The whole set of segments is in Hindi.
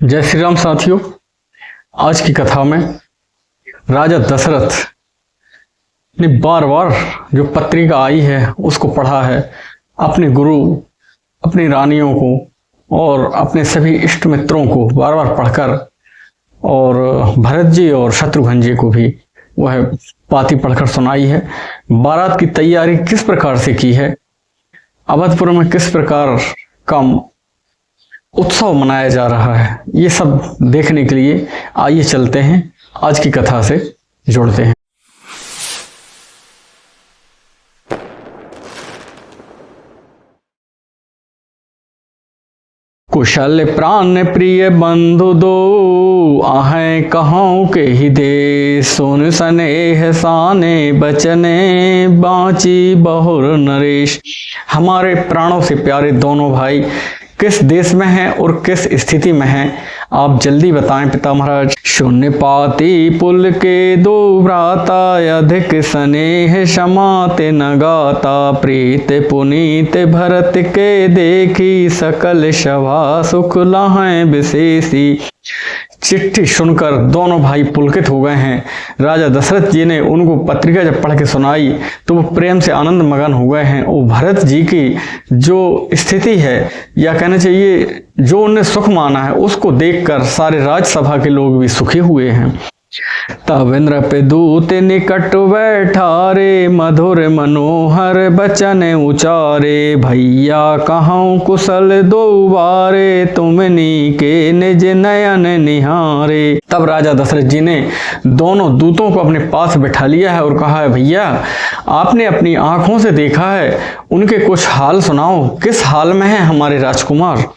जय श्री राम साथियों। आज की कथा में राजा दशरथ ने बार बार जो पत्रिका आई है उसको पढ़ा है, अपने गुरु, अपनी रानियों को और अपने सभी इष्ट मित्रों को बार बार पढ़कर, और भरत जी और शत्रुघ्न जी को भी वह पाती पढ़कर सुनाई है। बारात की तैयारी किस प्रकार से की है, अवधपुर में किस प्रकार का उत्सव मनाया जा रहा है, ये सब देखने के लिए आइए चलते हैं, आज की कथा से जोड़ते हैं। कुशल प्राण प्रिय बंधु दो, आहें कहूँ के ही दे, सुन स्नेह साने बचने, बाँची बहुर नरेश। हमारे प्राणों से प्यारे दोनों भाई किस देश में हैं और किस स्थिति में हैं, आप जल्दी बताएं पिता महाराज। शून्य पाती पुल के दो भ्राता, अधिक स्नेह क्षमाते न गाता, प्रीत पुनीत भरत के देखी, सकल सभा सुख लहै विशेषी। चिट्ठी सुनकर दोनों भाई पुलकित हो गए हैं। राजा दशरथ जी ने उनको पत्रिका जब पढ़ के सुनाई तो वो प्रेम से आनंद मगन हो गए हैं। और भरत जी की जो स्थिति है, या कहना चाहिए जो उन्हें सुख माना है, उसको देखकर सारे राजसभा के लोग भी सुखी हुए हैं। तब नृप दूत निकट बैठारे, मधुर मनोहर बचन उचारे, भैया कहूँ कुशल दो बारे, तुमनी के निज नयन निहारे। तब राजा दशरथ जी ने दोनों दूतों को अपने पास बैठा लिया है और कहा है, भैया आपने अपनी आंखों से देखा है, उनके कुछ हाल सुनाओ, किस हाल में है हमारे राजकुमार।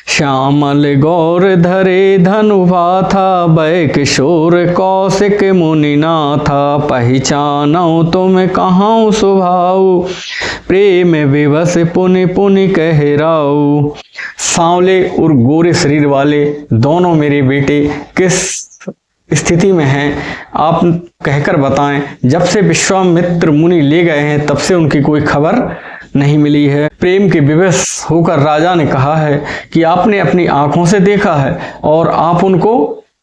श्यामल गौर धरे धनुभा था, बै किशोर कौशिक मुनिना था, पहचानो तुम कहाँ स्वभाव, प्रेम विवश पुनि पुनि कहराऊ। सांवले और गोरे शरीर वाले दोनों मेरे बेटे किस स्थिति में हैं, आप कहकर बताएं। जब से विश्वामित्र मुनि ले गए हैं तब से उनकी कोई खबर नहीं मिली है। प्रेम के विवश होकर राजा ने कहा है कि आपने अपनी आंखों से देखा है और आप उनको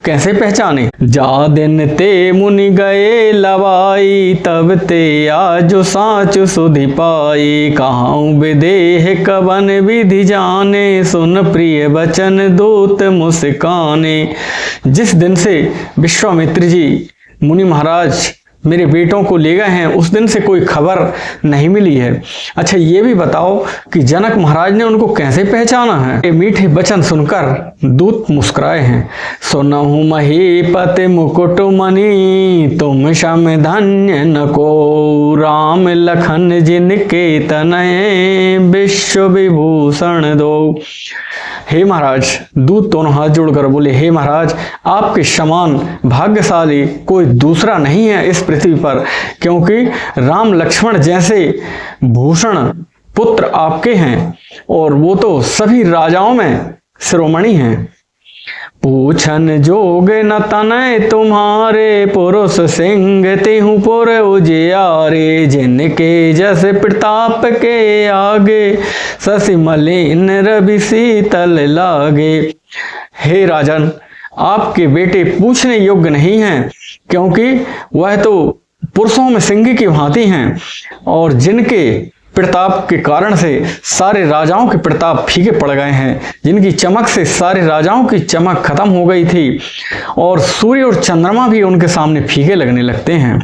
कैसे पहचाने। जा दिन ते मुनि गए लवाई, तब ते आज साँच सुधि पाई, कहाँ विदेह कवन विधि जाने, सुन प्रिय वचन दूत मुस्काने। जिस दिन से विश्वामित्र जी मुनि महाराज मेरे बेटों को ले गए हैं, उस दिन से कोई खबर नहीं मिली है। अच्छा ये भी बताओ कि जनक महाराज ने उनको कैसे पहचाना है। ये मीठे वचन सुनकर दूत मुस्कुराए हैं। सुनहु महीपति मुकुट मणि, तुम शम धन्य न को, राम लखन जिनके तनय, विश्व विभूषण दो। हे महाराज, दूत दोनों हाथ जोड़कर बोले, हे महाराज आपके समान भाग्यशाली कोई दूसरा नहीं है इस पृथ्वी पर, क्योंकि राम लक्ष्मण जैसे भूषण पुत्र आपके हैं और वो तो सभी राजाओं में शिरोमणि हैं। पूछन जोग न तनय तुम्हारे, पुरुष सिंह तिहु पुर उजियारे, जिनके जस प्रताप के आगे, शशि मलिन रवि शीतल लागे। हे राजन, आपके बेटे पूछने योग्य नहीं हैं, क्योंकि वह तो पुरुषों में सिंह की भांति हैं, और जिनके प्रताप के कारण से सारे राजाओं के प्रताप फीके पड़ गए हैं, जिनकी चमक से सारे राजाओं की चमक खत्म हो गई थी, और सूर्य और चंद्रमा भी उनके सामने फीके लगने लगते हैं।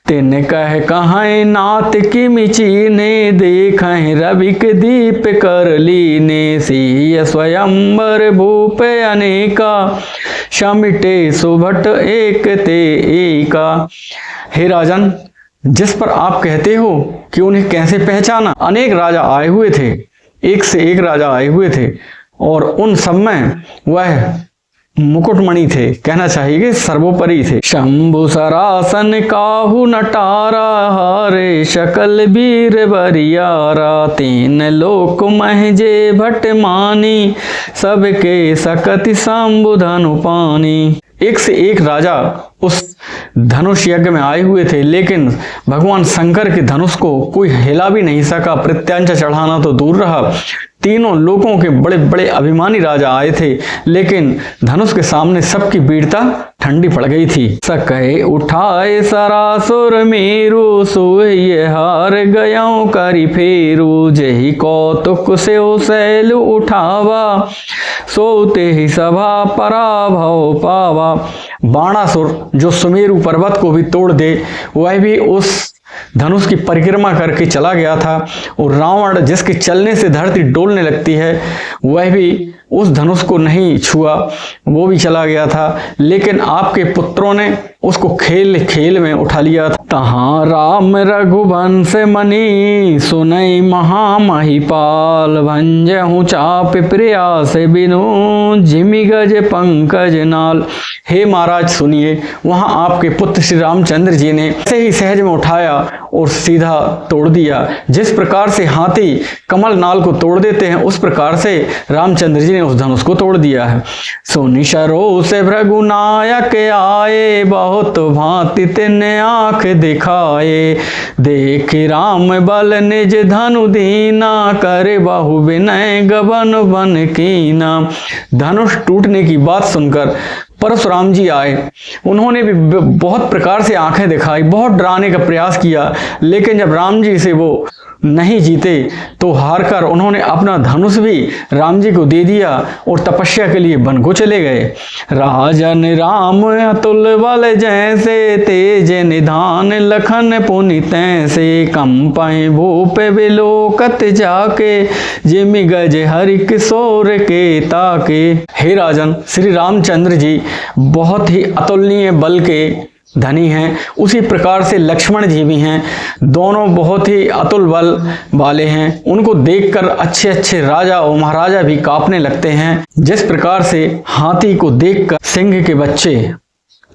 तेने कह कहाँ नाथ की मिची ने, देखें रवि के दीप कर लीने, सिय स्वयंवर भूप अनेका, शमिटे सुभट एक ते एका। हे राजन, जिस पर आप कहते हो कि उन्हें कैसे पहचाना, अनेक राजा आए हुए थे, एक से एक राजा आए हुए थे, और उन सब में वह मुकुटमणि थे, कहना चाहिए कि सर्वोपरि थे। शंभु सरासन काहू नटारा, हारे शकल वीर बरियारा, तीन लोक महजे भट मानी, सबके सकति शंभु धनु पानी। एक से एक राजा उस धनुष यज्ञ में आए हुए थे, लेकिन भगवान शंकर के धनुष को कोई हिला भी नहीं सका। प्रत्यांचा चढ़ाना तो दूर रहा, तीनों लोगों के बड़े बड़े अभिमानी राजा आए थे, लेकिन धनुष के सामने सबकी वीरता ठंडी पड़ गई थी। सके उठाए सरासुर मेरु, सोये हार गयों करी फेरू, जेहि कौतुक से शैल उठावा, सोते ही सभा पराभव पावा। बाणासुर जो सुमेरु पर्वत को भी तोड़ दे, वह भी उस धनुष की परिक्रमा करके चला गया था, और रावण जिसके चलने से धरती डोलने लगती है, वह भी उस धनुष को नहीं छुआ, वो भी चला गया था। लेकिन आपके पुत्रों ने उसको खेल खेल में उठा लिया था। तहाँ राम रघुवंश मणि, सुनई महामहिपाल, भंजहु चाप प्रयास बिनु, जिमि गज पंकज नाल। हे महाराज सुनिए, वहां आपके पुत्र श्री रामचंद्र जी ने ऐसे ही सहज में उठाया और सीधा तोड़ दिया। जिस प्रकार से हाथी कमल नाल को तोड़ देते हैं, उस प्रकार से रामचंद्र जी ने उस धनुष को तोड़ दिया है। सुनि सरोस भृगुनायक आए, बहुत भांति तिन्ने आंख दिखाए, देख राम बल निज धनु दीना, करे बहु विनय गबन बन कीना। धनुष टूटने की बात सुनकर परशुराम जी आए। उन्होंने भी बहुत प्रकार से आंखें दिखाई, बहुत डराने का प्रयास किया, लेकिन जब राम जी से वो नहीं जीते तो हारकर उन्होंने अपना धनुष भी राम जी को दे दिया और तपस्या के लिए वन को चले गए। राजन राम अतुल बल जैसे, तेज निधान लखन पुनि तैसे, कंपै भूप बिलोकत जाके, जिमि गज हरि किशोर के ताके। हे राजन, श्री रामचंद्र जी बहुत ही अतुलनीय बल के धनी हैं, उसी प्रकार से लक्ष्मण जी भी हैं, दोनों बहुत ही अतुल बल वाले हैं। उनको देखकर अच्छे अच्छे राजा और महाराजा भी कांपने लगते हैं, जिस प्रकार से हाथी को देखकर सिंह के बच्चे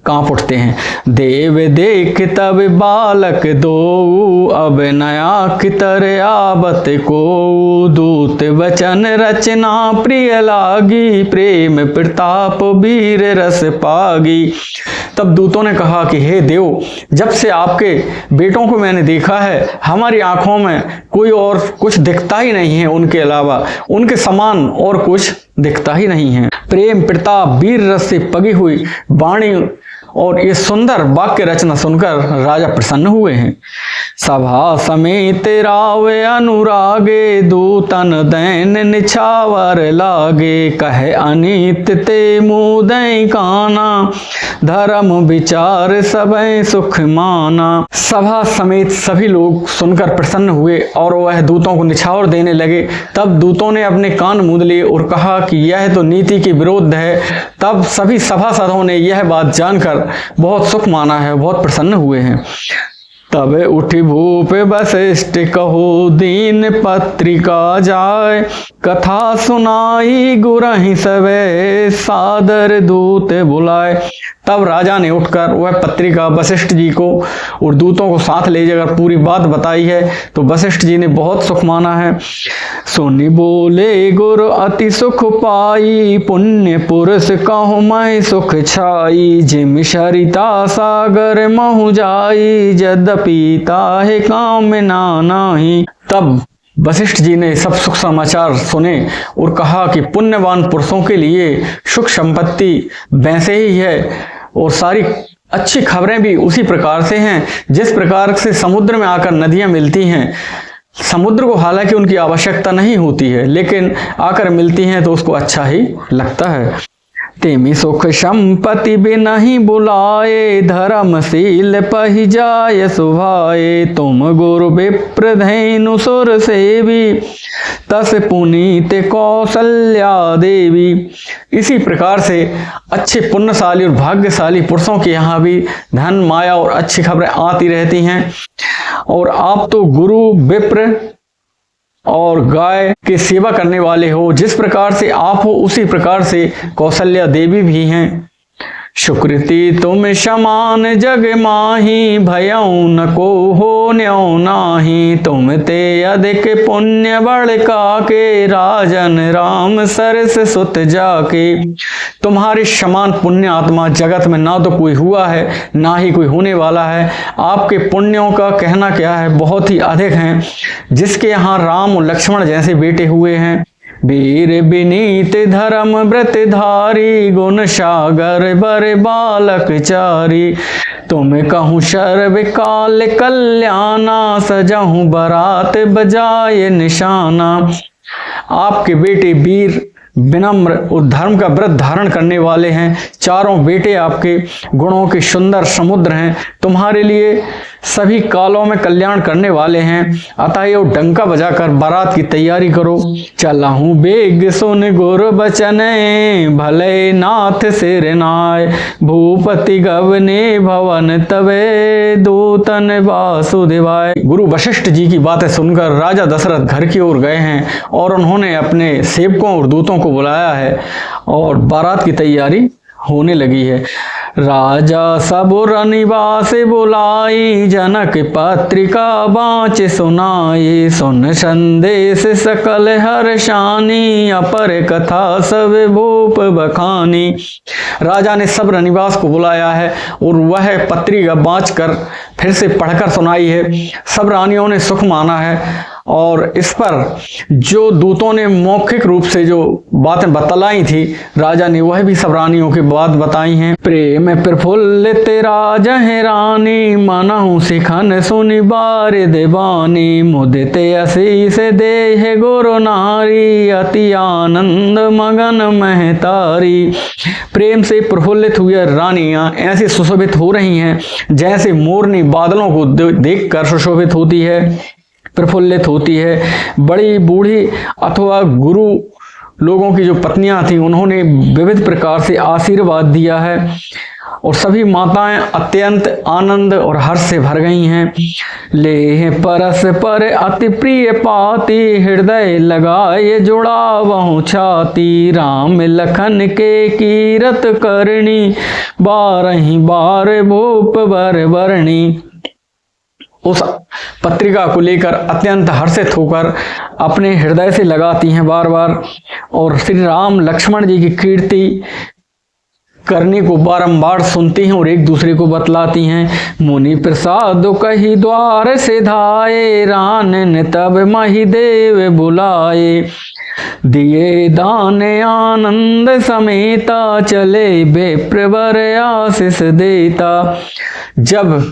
कांप उठते हैं। देव देख तब बालक दो, अब नया कितर आबत को, दूत वचन रचना प्रिय लागी, प्रेम प्रताप वीर रस पागी। तब दूतों ने कहा कि हे देव, जब से आपके बेटों को मैंने देखा है, हमारी आंखों में कोई और कुछ दिखता ही नहीं है, उनके अलावा उनके समान और कुछ दिखता ही नहीं है। प्रेम प्रताप वीर रस से पगी हुई वाणी और ये सुंदर वाक्य रचना सुनकर राजा प्रसन्न हुए हैं। सभा समेत रावे अनुरागे, दूतन दैन निछावर लागे, कहे अनित ते मुदई काना, धर्म विचार सबे सुख माना। सभा समेत सभी लोग सुनकर प्रसन्न हुए और वह दूतों को निछावर देने लगे। तब दूतों ने अपने कान मूंद लिए और कहा कि यह तो नीति के विरुद्ध है। तब सभी सभासदों ने यह बात जानकर बहुत सुख माना है, बहुत प्रसन्न हुए हैं। तब उठी भूप वशिष्ठ कहो, दीन पत्रिका जाय, कथा सुनाई गुरहि सवे, सादर दूत बुलाए। तब राजा ने उठकर वह पत्रिका वशिष्ठ जी को और दूतों को साथ ले जाकर पूरी बात बताई है, तो वशिष्ठ जी ने बहुत सुख माना है। सुनि बोले गुरु अति सुख पाई, पुण्य पुरुष कहु मैं सुख छाई, जिम सरिता सागर महु जाई, यद्यपि ताहे काम नाही। तब वशिष्ठ जी ने सब सुख समाचार सुने और कहा कि पुण्यवान पुरुषों के लिए सुख संपत्ति वैसे ही है, और सारी अच्छी खबरें भी उसी प्रकार से हैं जिस प्रकार से समुद्र में आकर नदियां मिलती हैं। समुद्र को हालांकि उनकी आवश्यकता नहीं होती है, लेकिन आकर मिलती हैं तो उसको अच्छा ही लगता है। तेमि सुख संपत्ति बिनहि बुलाए, धर्मशील पहि जाय सुभाए, तुम गुरु विप्र धैनु सुर सेवी, तस पुनीत कौशल्या देवी। इसी प्रकार से अच्छे पुण्यशाली और भाग्यशाली पुरुषों के यहाँ भी धन माया और अच्छी खबरें आती रहती हैं। और आप तो गुरु विप्र और गाय की सेवा करने वाले हो, जिस प्रकार से आप हो उसी प्रकार से कौशल्या देवी भी हैं। सुकृति तुम समान जग माही, भयऊ न को हो न्यो नाही। तुम ते अधिक पुण्य बड़का के, राजन राम सरस सुत जाके। तुम्हारे समान पुण्य आत्मा जगत में ना तो कोई हुआ है ना ही कोई होने वाला है। आपके पुण्यों का कहना क्या है, बहुत ही अधिक हैं, जिसके यहाँ राम और लक्ष्मण जैसे बेटे हुए हैं। वीर विनीत धर्म व्रत धारी, गुण सागर बर बालक चारी। तुम कहूँ सर्व काल कल्याणा, सजाऊं बारात बजाए निशाना। आपके बेटे वीर विनम्र और धर्म का व्रत धारण करने वाले हैं। चारों बेटे आपके गुणों के सुंदर समुद्र हैं, तुम्हारे लिए सभी कालों में कल्याण करने वाले हैं। अतः यो डंका बजाकर बारात की तैयारी करो। चला हूँ बेग सुन गुर बचने, भले नाथ सिर नाय। भूपति गवने भवन तवे, दूतन वासुदेवाय। गुरु वशिष्ठ जी की बातें सुनकर राजा दशरथ घर की ओर गए हैं और उन्होंने अपने सेवकों और दूतों को बुलाया है और बारात की तैयारी होने लगी है। राजा सबुर निवास बुलाई, जनक पत्रिका बाँच सुनाई। सुन संदेश सकल हर्षानी, अपर कथा सब भूप बखानी। राजा ने सब रनिवास को बुलाया है और वह पत्रिका बाँच कर फिर से पढ़कर सुनाई है। सब रानियों ने सुख माना है और इस पर जो दूतों ने मौखिक रूप से जो बातें बतलाई थी, राजा ने वह भी सब रानियों की बात बताई हैं। प्रेम प्रफुल्लित राजा है रानी, मनहु सिखन सुनि बार देवानी। मुदिते असीस देह गुरु नारी, अति आनंद मगन महतारी। प्रेम से प्रफुल्लित हुई रानियां ऐसे सुशोभित हो रही हैं जैसे मोरनी बादलों को देखकर सुशोभित होती है, प्रफुल्लित होती है। बड़ी बूढ़ी अथवा गुरु लोगों की जो पत्नियां थी, उन्होंने विविध प्रकार से आशीर्वाद दिया है और सभी माताएं अत्यंत आनंद और हर्ष से भर गई हैं। ले परस पर अति प्रिय पाती, हृदय लगाए जुड़ा वहु छाती। राम लखन के कीरत करनी, बारही बार भूप बर बरणी। उस पत्रिका को लेकर अत्यंत हर्षित होकर अपने हृदय से लगाती हैं बार बार और श्री राम लक्ष्मण जी की कीर्ति करने को बारंबार सुनती हैं और एक दूसरे को बतलाती हैं। मुनि प्रसाद कही द्वार से धाये, रान तब मही देव बुलाए। दिए दान आनंद समेता, चले बेप्रवर आशीष देता। जब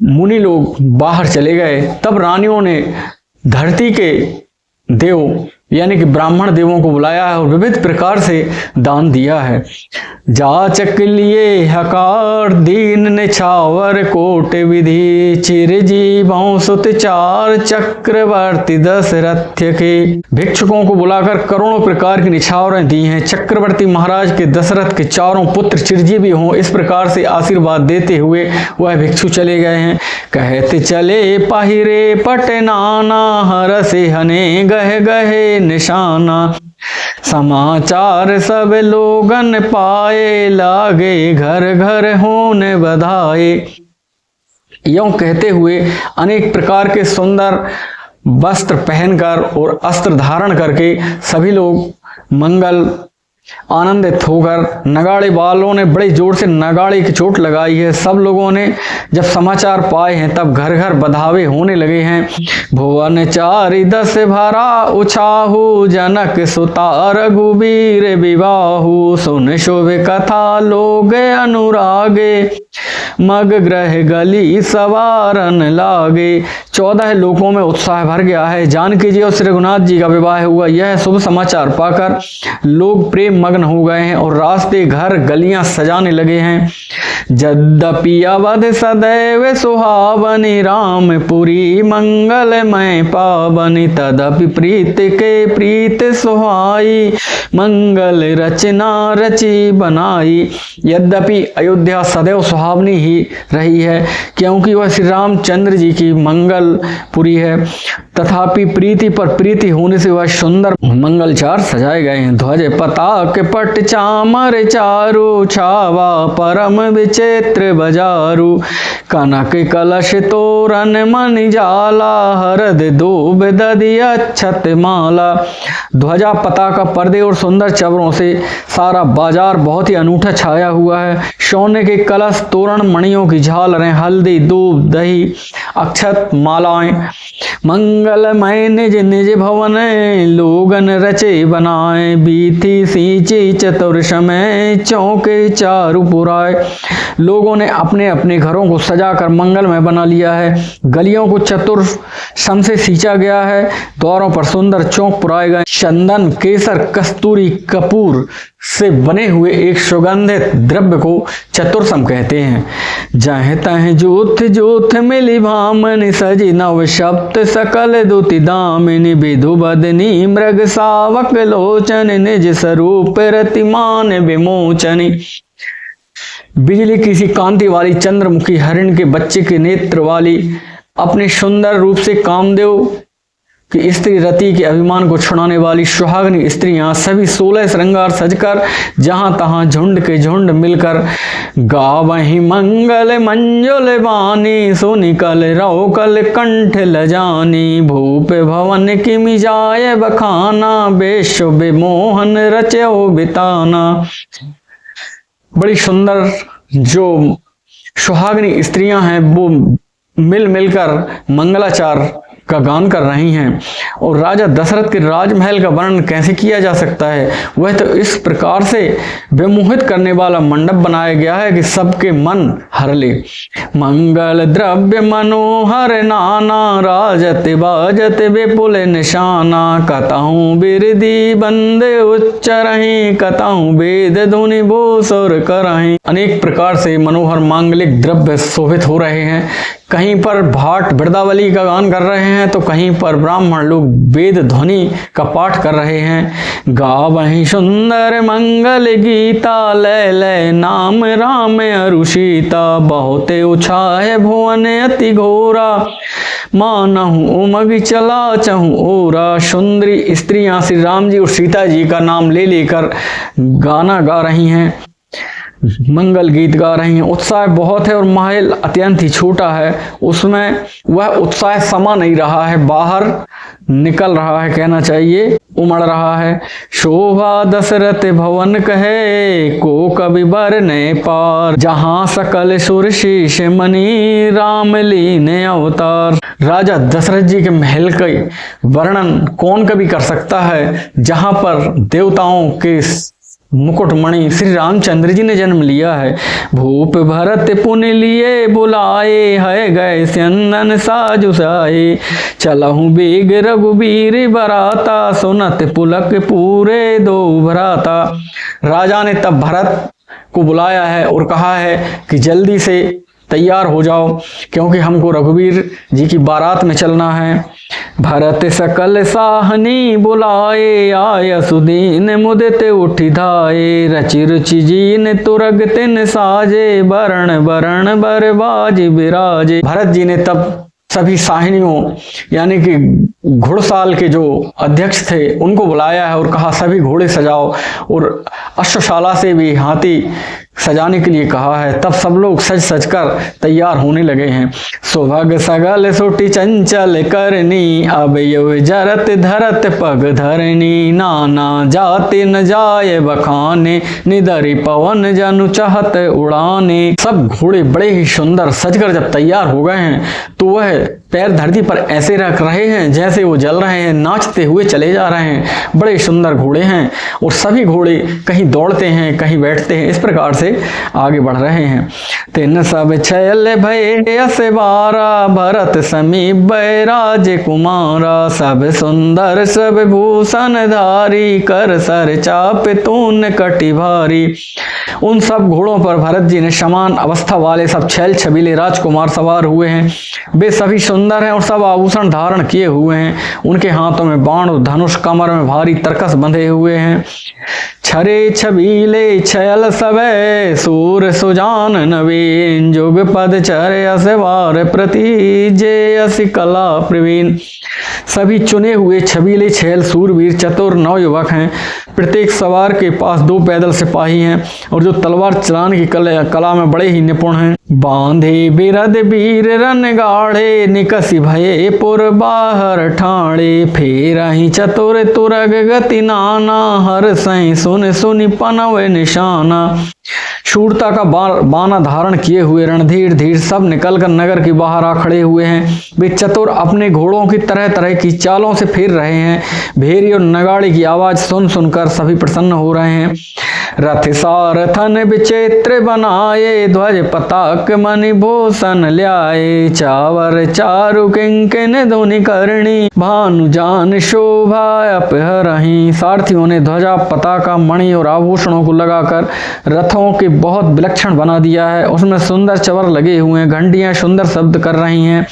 मुनि लोग बाहर चले गए तब रानियों ने धरती के देव यानी कि ब्राह्मण देवों को बुलाया है और विविध प्रकार से दान दिया है। जाचक लिए हकार दीन निछावर कोट विधि, चिरजीवों सुत चार चक्रवर्ती दशरथ के। भिक्षुकों को बुलाकर करोड़ों प्रकार की निछावरें दी हैं। चक्रवर्ती महाराज के दशरथ के चारों पुत्र चिरजीवी हों, इस प्रकार से आशीर्वाद देते हुए वह भिक्षु चले गए हैं। कहते चले पहिरे पट नाना, हरसे हने गह गहे निशाना। समाचार सब लोगन पाए, लागे घर घर होने बधाए। यूं कहते हुए अनेक प्रकार के सुंदर वस्त्र पहनकर और अस्त्र धारण करके सभी लोग मंगल आनंदित होकर, नगाड़े वालों ने बड़े जोर से नगाड़े की चोट लगाई है। सब लोगों ने जब समाचार पाए हैं तब घर घर बधावे होने लगे हैं। भुवन चारि दस भरा उछाहु, जनक सुता रघुबीर विवाहु। सुन शुभ कथा लोग अनुरागे, मग ग्रह गली सवारन लागे। 14 लोकों में उत्साह भर गया है। जानकी जी और श्री रघुनाथ जी का विवाह हुआ, यह शुभ समाचार पाकर लोग प्रेम मग्न हो गए हैं और रास्ते घर गलियां सजाने लगे हैं। यद्यपि अवध सदैव सुहावनी, रामपुरी मंगलमय पावनी, तदपि प्रीत के प्रीत सुहाई, मंगल रचना रची बनाई। यद्यपि अयोध्या सदैव सुहावनी ही रही है, क्योंकि वह श्री रामचंद्र जी की मंगलपुरी है, तथापि प्रीति पर प्रीति होने से वह सुंदर मंगलचार सजाए गए हैं। ध्वज पताक पट चामर चारु, छावा परम विचित्र बजारू, कनक कलश तोरण मणि जाला, हरद दूब दधि अक्षत माला। ध्वजा पताका पर्दे और सुंदर चवरों से सारा बाजार बहुत ही अनूठा छाया हुआ है। सोने के कलश, तोरण, मणियों की झालरें, हल्दी, दूब, दही, अक्षत मालाएं, मंगलमय निज निज भवन, लोगन रचे बनाए, बीथी सींची चतुर समय, चौके चारु पुराए। लोगों ने अपने अपने घरों को सजाकर मंगलमय बना लिया है। गलियों को चतुर सम से सींचा गया है, द्वारों पर सुंदर चौक पुराए गए। चंदन, केसर, कस्तूरी, कपूर से बने हुए एक सुगंधित द्रव्य को चतुरसम कहते हैं। जह तह जोथ जोथ मिली भामनि, सजी नव शब्द सकल दुति दामिनी, विधु बदनी मृग सावक लोचन, निज स्वरूप रतिमान विमोचनी। बिजली किसी कांति वाली, चंद्रमुखी हरिण के बच्चे के नेत्र वाली, अपने सुंदर रूप से कामदेव कि स्त्री रति के अभिमान को छुड़ाने वाली सुहागनी स्त्रियां सभी 16 श्रृंगार सजकर जहां तहां झुंड के झुंड मिलकर गावहीं मंगल मंजुल वाणी, सुनिकल रौकल कंठ लजानी, भूप भवन की मिजाय बखाना, बेशो बेमोहन रचो बिताना। बड़ी सुंदर जो सुहागनी स्त्रियां हैं वो मिल मिलकर मंगलाचार का गान कर रही हैं। और राजा दशरथ के राजमहल का वर्णन कैसे किया जा सकता है? वह तो इस प्रकार से विमोहित करने वाला मंडप बनाया गया है कि सबके मन हर ले। मंगल द्रव्य मनोहर नाना, राजत बाजत विपुल निशाना, कतहूँ बिरदी बंदे उच्चरहीं, कतहूँ वेद धुनि भूसुर करहीं। अनेक प्रकार से मनोहर मांगलिक द्रव्य शोभित हो रहे हैं। कहीं पर भाट वृंदावली का गान कर रहे हैं तो कहीं पर ब्राह्मण लोग वेद ध्वनि का पाठ कर रहे हैं। गावहीं सुंदर मंगल गीता, लय लय नाम राम अरुषीता, बहुत उछाह भुवन अति घोरा, मानहु उमग चला चहु ओरा। सुंदरी स्त्रियां श्री राम जी और सीता जी का नाम ले लेकर गाना गा रही हैं, मंगल गीत गा रही हैं। उत्साह बहुत है और महल अत्यंत ही छोटा है, उसमें वह उत्साह समा नहीं रहा है, बाहर निकल रहा है, कहना चाहिए उमड़ रहा है। शोभा दशरथ भवन कहे, को कवि बरने पार, जहां सकल सुर शीश मणि, राम लीने अवतार। राजा दशरथ जी के महल का वर्णन कौन कवि कर सकता है, जहां पर देवताओं के मुकुटमणि श्री रामचंद्र जी ने जन्म लिया है। भूप भरत पुनि लिए बुलाए, है गए चंदन साजु साए, चलहु बेग रघुबीर बराता, सुनत पुलक पूरे दो भराता। राजा ने तब भरत को बुलाया है और कहा है कि जल्दी से तैयार हो जाओ, क्योंकि हमको रघुवीर जी की बारात में चलना है। भरत सकल साहनी बुलाए, आय सुदीन मुदते उठी धाये, रचि रुचि जीन तुरग तिन साजे, बरण बरण बरबाज बिराजे। भरत जी ने तब सभी साहिनियों यानी कि घुड़साल के जो अध्यक्ष थे उनको बुलाया है और कहा सभी घोड़े सजाओ, और अश्वशाला से भी हाथी सजाने के लिए कहा है। तब सब लोग सज सज कर तैयार होने लगे हैं। सुभग सगल सुटी चंचल करनी, अब यो जरत धरत पग धरनी, नाना जाते न जाए बखाने, निदरी पवन जनु चाहत उड़ाने। सब घोड़े बड़े ही सुंदर सजकर जब तैयार हो गए हैं तो वह पैर धरती पर ऐसे रख रहे हैं जैसे वो जल रहे हैं, नाचते हुए चले जा रहे हैं। बड़े सुंदर घोड़े हैं और सभी घोड़े कहीं दौड़ते हैं, कहीं बैठते हैं, इस प्रकार से आगे बढ़ रहे हैं। तिन सब छैल भये असवारा, भरत समीप बैराज कुमारा, सब सुंदर सब भूषण धारी, कर सर चाप तून कटि भारी। उन सब घोड़ों पर भरत जी ने समान अवस्था वाले सब छैल छबीले राजकुमार सवार हुए हैं। वे सभी सुंदर हैं और सब आभूषण धारण किए हुए हैं। उनके हाथों में बाण और धनुष, कमर में भारी तरकस बंधे हुए हैं। छरे छबीले छयल सबे, सूर सुजान नवीन, जुग पद चर असवार प्रति, जे असि कला प्रवीण। सभी चुने हुए छबीले छैल सूरवीर चतुर नवयुवक हैं। प्रत्येक सवार के पास 2 पैदल सिपाही हैं और जो तलवार चलाने की कला में बड़े ही निपुण हैं। बांधे बिरद वीर रन गाढ़े, निकसी भये पुर बाहर ठाणे, फेरहि चतुर तुरग गति नाना, हर सही सुन सुनि पनव निशाना। शूरता का बाना धारण किए हुए रणधीर धीर सब निकलकर नगर के बाहर आ खड़े हुए हैं। वे चतुर अपने घोड़ों की तरह तरह की चालों से फिर रहे हैं। भेरी और नगाड़े की आवाज सुन सुनकर सभी प्रसन्न हो रहे हैं। रथ सारथन विचित्र बनाए, ध्वज पताक मणि भूषण ल्याए, चावर चारु किंकिन धुनि करणी, भानु जान शोभा अपहरहीं। सारथियों ने ध्वजा पताका मणि और आभूषणों को लगाकर रथों के बहुत विलक्षण बना दिया है। उसमें सुंदर चवर लगे हुए हैं, घंटियां सुंदर शब्द कर रही हैं।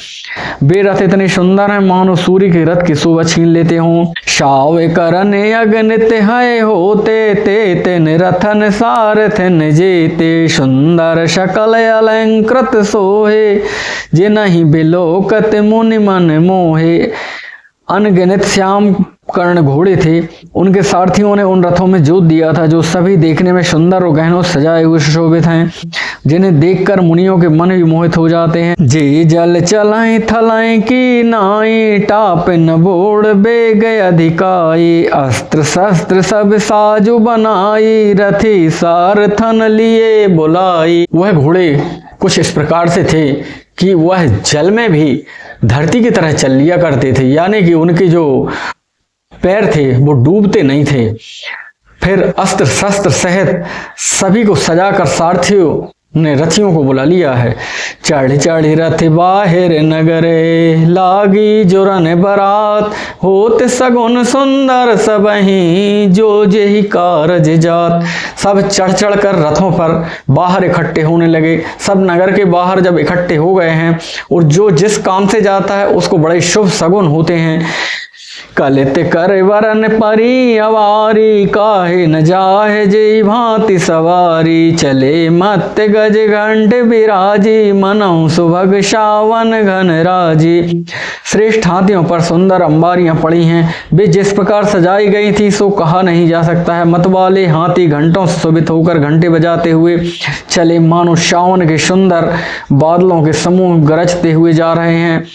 वे रथ इतने सुंदर हैं मानो सूर्य के रथ की शोभा छीन लेते हों। शावे करन अगणित है होते, ते तिन रथन सारथिन जेते, सुंदर शकल अलंकृत सोहे, जिनहि बिलोकत मुनि मन मोहे। अनगिनत श्याम कर्ण घोड़े थे। उनके सारथियों ने उन रथों में जोत दिया था जो सभी देखने में सुंदर और गहनों सजाए हुए सुशोभित हैं, जिन्हें देखकर मुनियों के मन भी मोहित हो जाते हैं। जे जल चलाएं थलाएं की नाई, टाप न बोड़ बेग अधिकाई, अस्त्र शस्त्र सब साजु बनाई, रथी सारथन लिए बुलाई। वह घोड़े कुछ इस प्रकार से थे कि वह जल में भी धरती की तरह चल लिया करते थे, यानी कि उनके जो पैर थे वो डूबते नहीं थे। फिर अस्त्र शस्त्र सहित सभी को सजाकर सारथियों ने रथियों को बुला लिया है। चढ़ चढ़ रथ बाहिर नगरे, लागी जुरन बरात, होत सगुन सुंदर सबहीं, जो जेहि कारज जात। सब चढ़ चढ़ कर रथों पर बाहर इकट्ठे होने लगे। सब नगर के बाहर जब इकट्ठे हो गए हैं और जो जिस काम से जाता है उसको बड़े शुभ सगुन होते हैं। कलित कर वरन परी अवारी, काहे न जाहे जे भांति सवारी, चले मत गज घंट बिराजी, मनहु सुभग शावन घन राजी। श्रेष्ठ हाथियों पर सुंदर अंबारियां पड़ी हैं। वे जिस प्रकार सजाई गई थी सो कहा नहीं जा सकता है। मत वाले हाथी घंटों से शोभित होकर घंटे बजाते हुए चले, मानो सावन के सुंदर बादलों के समूह गरजते हुए जा रहे हैं।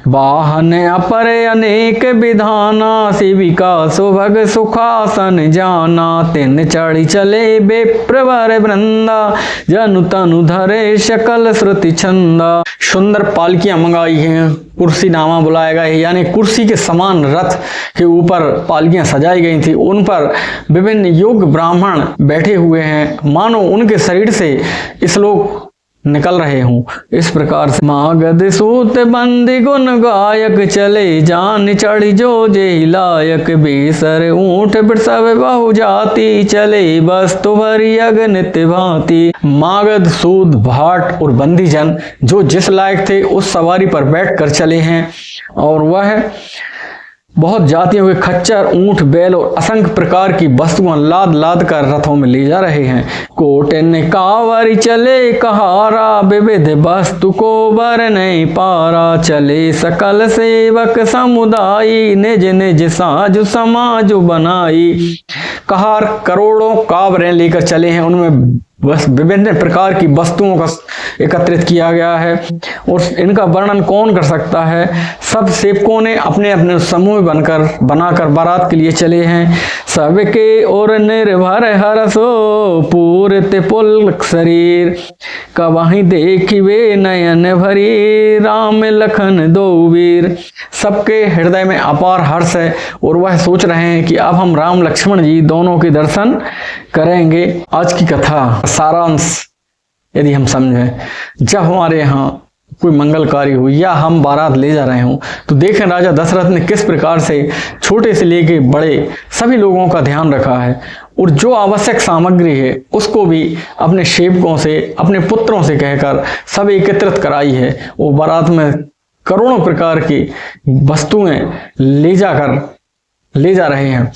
वाहन अपरे अनेक विधाना, शिविका सुभग सुखासन जाना, तिन चढ़ी चले बेप्रवर वृंदा, जनु तनु धरे शकल श्रुति छंदा। सुंदर पालकियां मंगाई हैं, कुर्सी नामा बुलाया गया है, यानी कुर्सी के समान रथ के ऊपर पालकियां सजाई गई थी। उन पर विभिन्न योग्य ब्राह्मण बैठे हुए हैं, मानो उनके शरीर से श्लोक निकल रहे हूँ। इस प्रकार से मागध सूत बंदी गुण गायक, चले जान चढ़ी जो जे लायक, बेसर ऊंट सब बहु जाति, चले वस्तु भरी अगणित भांति। मागध सूद भाट और बंदीजन जो जिस लायक थे उस सवारी पर बैठकर चले हैं, और वह बहुत जातियों के खच्चर, ऊंट, बैल और असंख्य प्रकार की वस्तुएं लाद लाद कर रथों में ले जा रहे हैं। कोटिन कावरी चले कहारा, विविध वस्तु को बर नहीं पारा, चले सकल सेवक समुदायी, निज निज साजु समाजु बनाई। कहार करोड़ों कावरें लेकर चले हैं, उनमें बस विभिन्न प्रकार की वस्तुओं का एकत्रित किया गया है और इनका वर्णन कौन कर सकता है। सब सेवकों ने अपने अपने समूह बनाकर बारात के लिए चले हैं। सबके और निर्भर हरसो पूरत पुलक शरीर, कवहीं देखिवे नयन भरी राम लखन दो वीर। सबके हृदय में अपार हर्ष है और वह सोच रहे हैं कि अब हम राम लक्ष्मण जी दोनों के दर्शन करेंगे। आज की कथा सारांश यदि हम समझें, जब हमारे यहाँ कोई मंगल कार्य हो या हम बारात ले जा रहे हों तो देखें राजा दशरथ ने किस प्रकार से छोटे से लेके बड़े सभी लोगों का ध्यान रखा है और जो आवश्यक सामग्री है उसको भी अपने सेवकों से अपने पुत्रों से कहकर सब एकत्रित कराई है। वो बारात में करोड़ों प्रकार की वस्तुएं ले जा रहे हैं।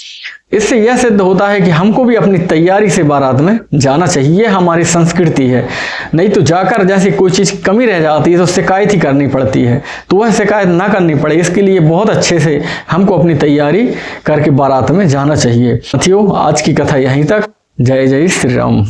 इससे यह सिद्ध होता है कि हमको भी अपनी तैयारी से बारात में जाना चाहिए, ये हमारी संस्कृति है। नहीं तो जाकर जैसे कोई चीज़ कमी रह जाती है तो शिकायत ही करनी पड़ती है, तो वह शिकायत ना करनी पड़े इसके लिए बहुत अच्छे से हमको अपनी तैयारी करके बारात में जाना चाहिए। साथियों, आज की कथा यहीं तक। जय जय श्री राम।